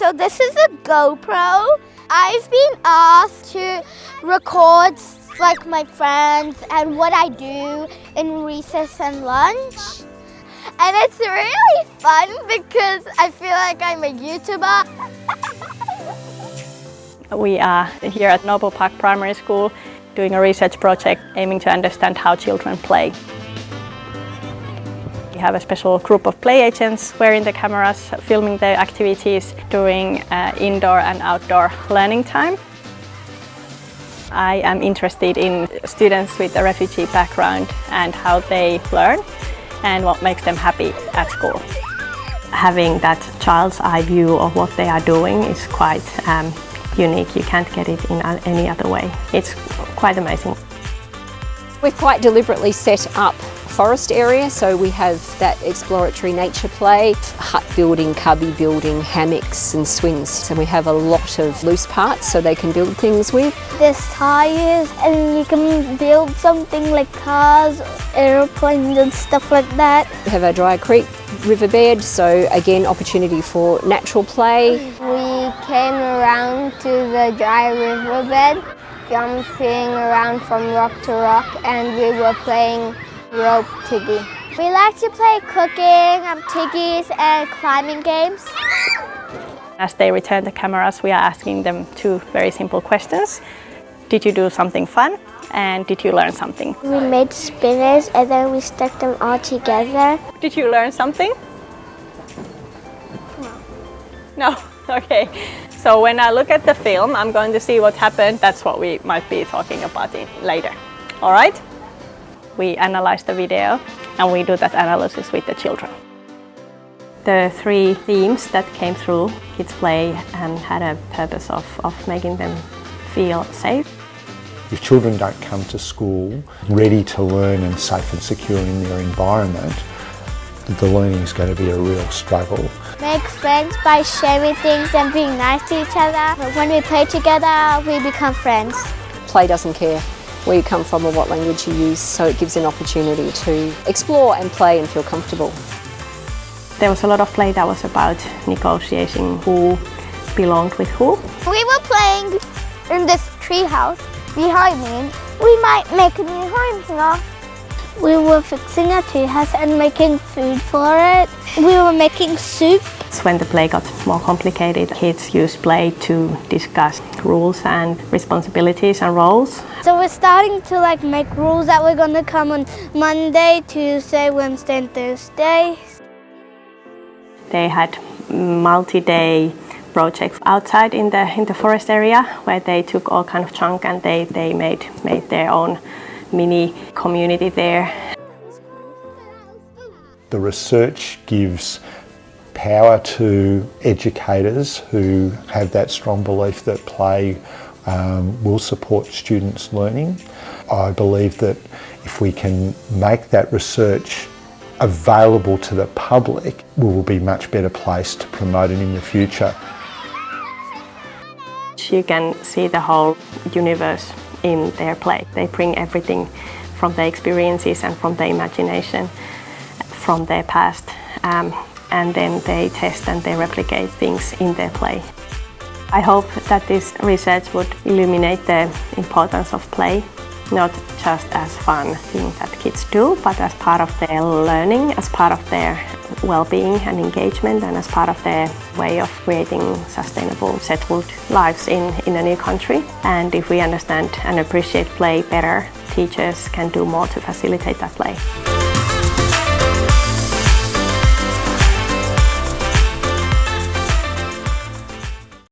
So this is a GoPro. I've been asked to record like my friends and what I do in recess and lunch. And it's really fun because I feel like I'm a YouTuber. We are here at Noble Park Primary School doing a research project aiming to understand how children play. We have a special group of play agents wearing the cameras, filming their activities during indoor and outdoor learning time. I am interested in students with a refugee background and how they learn and what makes them happy at school. Having that child's eye view of what they are doing is quite unique. You can't get it in any other way. It's quite amazing. We've quite deliberately set up forest area, so we have that exploratory nature play, hut building, cubby building, hammocks and swings. And we have a lot of loose parts so they can build things with. There's tires and you can build something like cars, airplanes and stuff like that. We have a dry creek riverbed, so again opportunity for natural play. We came around to the dry riverbed, jumping around from rock to rock, and we were playing rope tiggy. We like to play cooking, tiggies and climbing games. As they return the cameras, we are asking them two very simple questions. Did you do something fun? And did you learn something? We made spinners and then we stuck them all together. Did you learn something? No? Okay. So when I look at the film, I'm going to see what happened. That's what we might be talking about later. All right? We analyze the video and we do that analysis with the children. The three themes that came through Kids Play had a purpose of making them feel safe. If children don't come to school ready to learn and safe and secure in their environment, the learning is going to be a real struggle. Make friends by sharing things and being nice to each other. When we play together, we become friends. Play doesn't care where you come from or what language you use, so it gives an opportunity to explore and play and feel comfortable. There was a lot of play that was about negotiating who belonged with who. We were playing in this tree house behind me. We might make a new home here. We were fixing a tree house and making food for it. We were making soup. When the play got more complicated, kids used play to discuss rules and responsibilities and roles. So we're starting to make rules that we're going to come on Monday, Tuesday, Wednesday and Thursday. They had multi-day projects outside in the forest area where they took all kind of junk and they made their own mini community there. The research gives power to educators who have that strong belief that play will support students' learning. I believe that if we can make that research available to the public, we will be much better placed to promote it in the future. You can see the whole universe in their play. They bring everything from their experiences and from their imagination, from their past, and then they test and they replicate things in their play. I hope that this research would illuminate the importance of play, not just as fun thing that kids do, but as part of their learning, as part of their well-being and engagement, and as part of their way of creating sustainable, settled lives in a new country. And if we understand and appreciate play better, teachers can do more to facilitate that play.